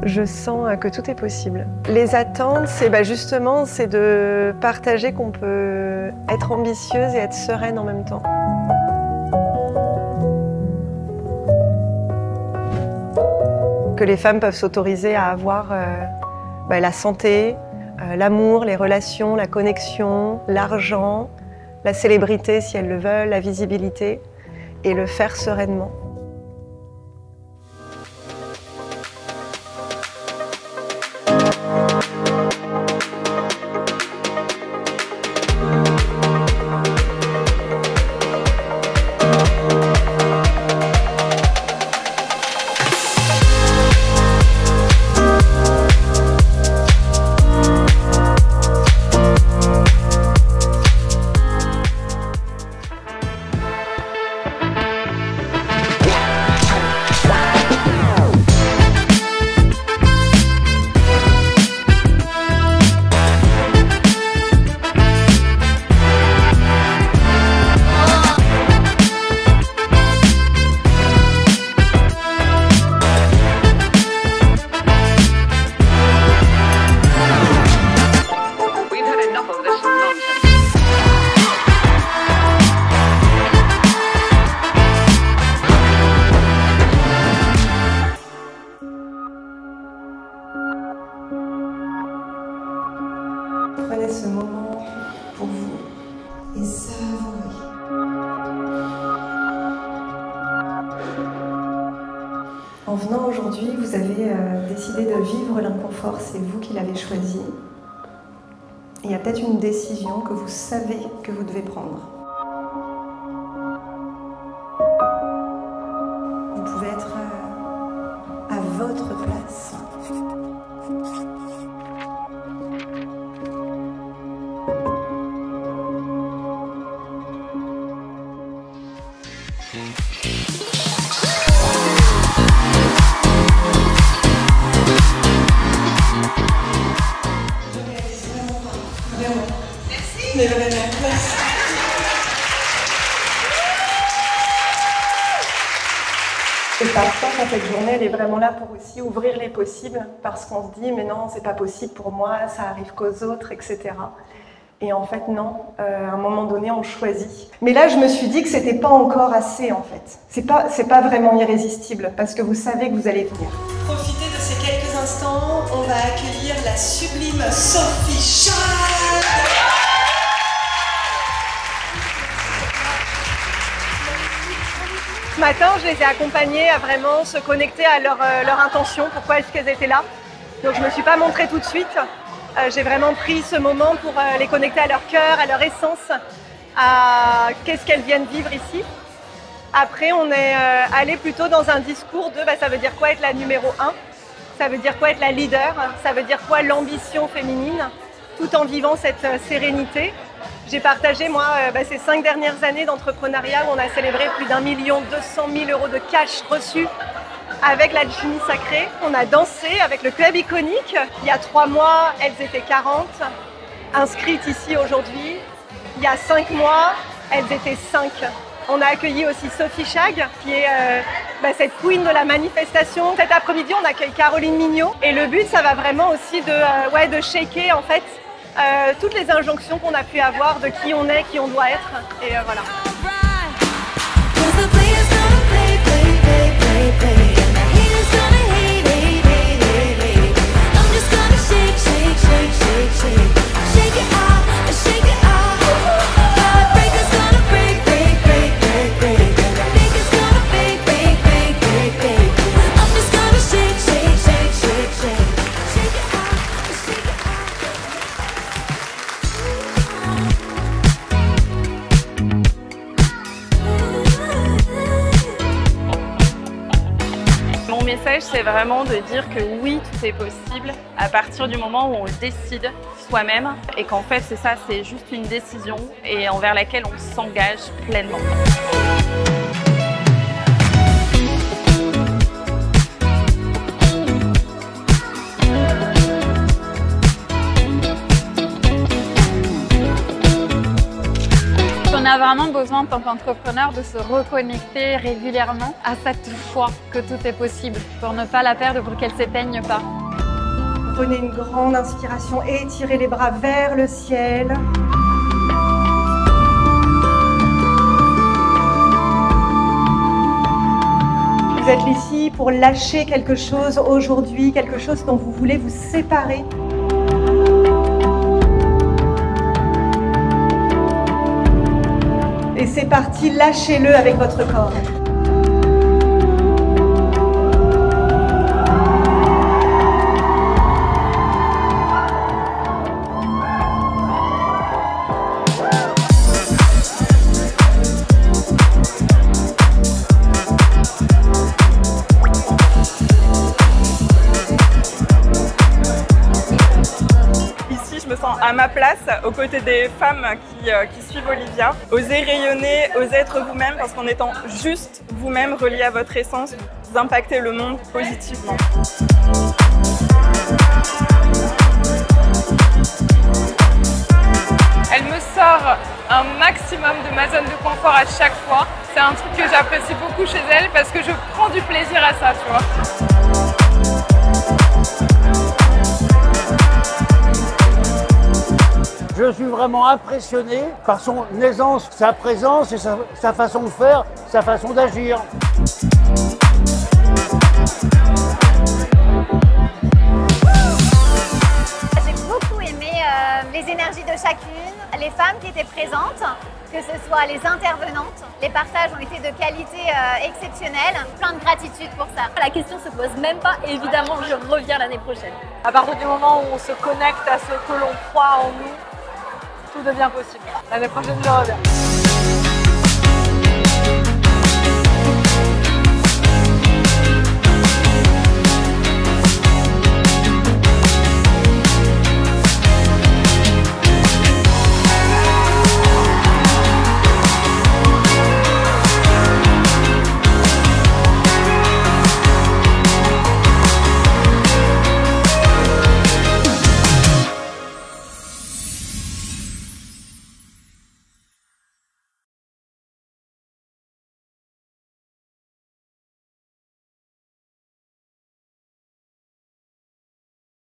Je sens que tout est possible. Les attentes, c'est justement de partager qu'on peut être ambitieuse et être sereine en même temps. Que les femmes peuvent s'autoriser à avoir la santé, l'amour, les relations, la connexion, l'argent, la célébrité si elles le veulent, la visibilité, et le faire sereinement. Prenez ce moment pour vous et savourez. En venant aujourd'hui, vous avez décidé de vivre l'inconfort, c'est vous qui l'avez choisi. Il y a peut-être une décision que vous savez que vous devez prendre. Vous pouvez être à votre place. Mais vraiment, merci. Et parfois, quand cette journée, elle est vraiment là pour aussi ouvrir les possibles, parce qu'on se dit, mais non, c'est pas possible pour moi, ça arrive qu'aux autres, etc. Et en fait, non, à un moment donné, on choisit. Mais là, je me suis dit que c'était pas encore assez, en fait. C'est pas vraiment irrésistible, parce que vous savez que vous allez venir. Profitez de ces quelques instants, on va accueillir la sublime Sophie Chag. Ce matin, je les ai accompagnées à vraiment se connecter à leur intention, pourquoi est-ce qu'elles étaient là. Donc je ne me suis pas montrée tout de suite. J'ai vraiment pris ce moment pour les connecter à leur cœur, à leur essence, à qu'est-ce qu'elles viennent vivre ici. Après, on est allé plutôt dans un discours de ça veut dire quoi être la numéro 1, ça veut dire quoi être la leader, ça veut dire quoi l'ambition féminine, tout en vivant cette sérénité. J'ai partagé, moi, ces 5 dernières années d'entrepreneuriat où on a célébré plus d'1 200 000 € de cash reçus avec l'Alchimie Sacrée. On a dansé avec le club iconique. Il y a 3 mois, elles étaient 40, inscrites ici aujourd'hui. Il y a 5 mois, elles étaient 5. On a accueilli aussi Sophie Chag, qui est cette queen de la manifestation. Cet après-midi, on accueille Caroline Mignot. Et le but, ça va vraiment aussi de shaker, en fait, toutes les injonctions qu'on a pu avoir de qui on est, qui on doit être, et voilà. Mon message, c'est vraiment de dire que oui, tout est possible à partir du moment où on le décide soi-même et qu'en fait, c'est ça, c'est juste une décision et envers laquelle on s'engage pleinement. On a vraiment besoin, en tant qu'entrepreneur, de se reconnecter régulièrement à cette foi que tout est possible, pour ne pas la perdre, pour qu'elle ne s'éteigne pas. Prenez une grande inspiration et étirez les bras vers le ciel. Vous êtes ici pour lâcher quelque chose aujourd'hui, quelque chose dont vous voulez vous séparer. Et c'est parti, lâchez-le avec votre corps. Je me sens à ma place, aux côtés des femmes qui suivent Olivia. Osez rayonner, osez être vous-même, parce qu'en étant juste vous-même, relié à votre essence, vous impactez le monde positivement. Elle me sort un maximum de ma zone de confort à chaque fois. C'est un truc que j'apprécie beaucoup chez elle parce que je prends du plaisir à ça, tu vois. Je suis vraiment impressionné par son aisance, sa présence et sa façon de faire, sa façon d'agir. J'ai beaucoup aimé les énergies de chacune, les femmes qui étaient présentes, que ce soit les intervenantes. Les partages ont été de qualité exceptionnelle. Plein de gratitude pour ça. La question se pose même pas, évidemment je reviens l'année prochaine. À partir du moment où on se connecte à ce que l'on croit en nous, tout devient possible. L'année prochaine, je reviens.